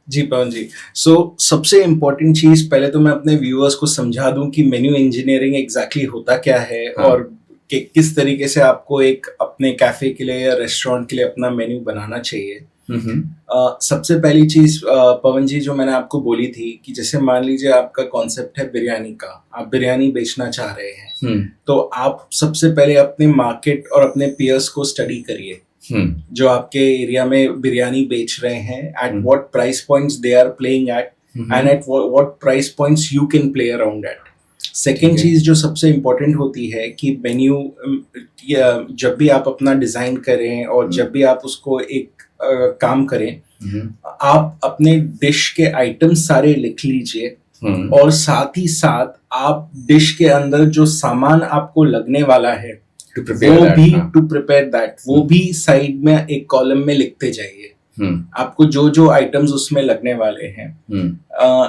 जी पवन जी, सो सबसे इम्पोर्टेंट चीज पहले तो मैं अपने व्यूअर्स को समझा दूं कि मेन्यू इंजीनियरिंग एग्जैक्टली होता क्या है हाँ। और किस तरीके से आपको एक अपने कैफे के लिए या रेस्टोरेंट के लिए अपना मेन्यू बनाना चाहिए। हम्म। सबसे पहली चीज पवन जी जो मैंने आपको बोली थी कि जैसे मान लीजिए आपका कॉन्सेप्ट है बिरयानी का, आप बिरयानी बेचना चाह रहे हैं, तो आप सबसे पहले अपने मार्केट और अपने पीयर्स को स्टडी करिए जो आपके एरिया में बिरयानी बेच रहे हैं, at what price points they are playing at and at what price points you can play around at. Second चीज जो सबसे इम्पोर्टेंट होती है कि मेन्यू जब भी आप अपना डिजाइन करें और जब भी आप उसको एक काम करें, आप अपने डिश के आइटम्स सारे लिख लीजिए और साथ ही साथ आप डिश के अंदर जो सामान आपको लगने वाला है टू प्रिपेयर दैट, वो भी साइड में एक कॉलम में लिखते जाइए। आपको जो जो आइटम्स उसमें लगने वाले हैं।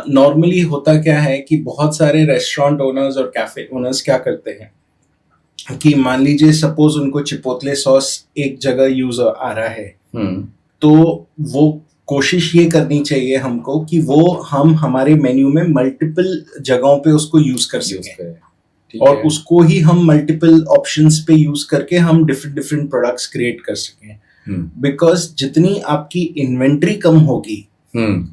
नॉर्मली होता क्या है कि बहुत सारे रेस्टोरेंट ओनर्स और कैफे ओनर्स क्या करते हैं कि मान लीजिए सपोज उनको चिपोटले सॉस एक जगह यूज आ रहा है, तो वो कोशिश ये करनी चाहिए हमको कि वो हम हमारे मेन्यू में मल्टीपल जगहों पे उसको यूज कर सकें और उसको ही हम मल्टीपल ऑप्शंस पे यूज करके हम डिफरेंट डिफरेंट प्रोडक्ट्स क्रिएट कर सकें। बिकॉज जितनी आपकी इन्वेंट्री कम होगी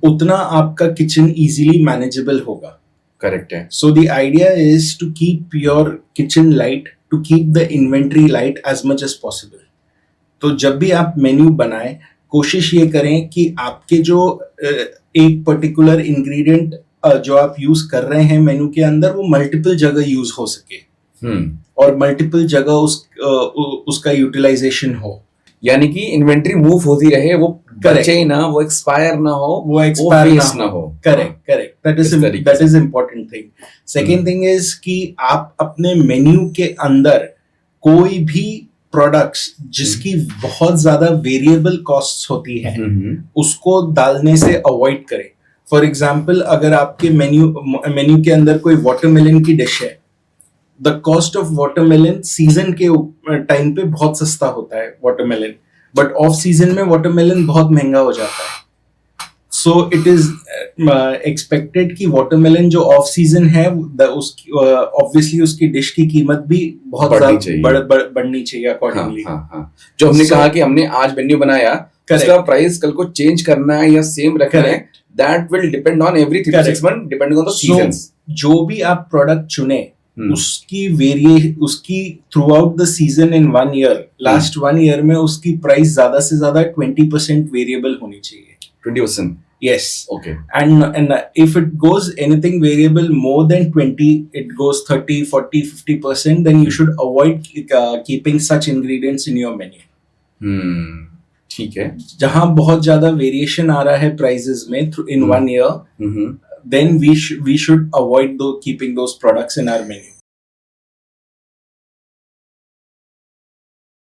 उतना आपका किचन इजीली मैनेजेबल होगा। करेक्ट है। So the idea is to keep your kitchen light, to keep the inventory light as much as possible. तो जब भी आप मेन्यू बनाएं कोशिश ये करें कि आपके जो एक पर्टिकुलर इंग्रेडिएंट जो आप यूज कर रहे हैं मेन्यू के अंदर वो मल्टीपल जगह यूज हो सके और मल्टीपल जगह उसका यूटिलाइजेशन हो, यानी कि इन्वेंट्री मूव होती रहे, वो बचे ना, वो एक्सपायर ना हो, वो एक्सपायर ना हो। Correct, that is important thing. Second thing is कि आप अपने मेन्यू के अंदर कोई भी प्रोडक्ट्स जिसकी बहुत ज्यादा वेरिएबल कॉस्ट्स होती है उसको डालने से अवॉइड करें। फॉर एग्जाम्पल अगर आपके मेन्यू के अंदर कोई वाटरमेलन की डिश है, the cost of watermelon season के टाइम पे बहुत सस्ता होता है वाटरमेलन, बट ऑफ सीजन में वाटरमेलन बहुत महंगा हो जाता है। सो इट इज एक्सपेक्टेड कि वाटरमेलन जो ऑफ सीजन है ऑब्वियसली उसकी डिश की कीमत भी बहुत ज्यादा बढ़नी चाहिए अकॉर्डिंगली। जो हमने कहा कि हमने आज मेन्यू बनाया, उसका प्राइस कल को चेंज करना है या सेम रखना है, that will depend on every 3 to 6 months depending on the seasons. जो भी आप प्रोडक्ट चुने उसकी through out the season in 1 year, last 1 year में उसकी प्राइस ज्यादा से ज्यादा 20% वेरिएबल होनी चाहिए। 20%? Yes. Okay. And if it goes anything variable more than 20, it goes 30, 40, 50%, then you should avoid keeping such ingredients in your menu. ठीक है। जहां बहुत ज्यादा वेरिएशन आ रहा है प्राइसेस में इन 1 year, then we should avoid keeping those products in our menu.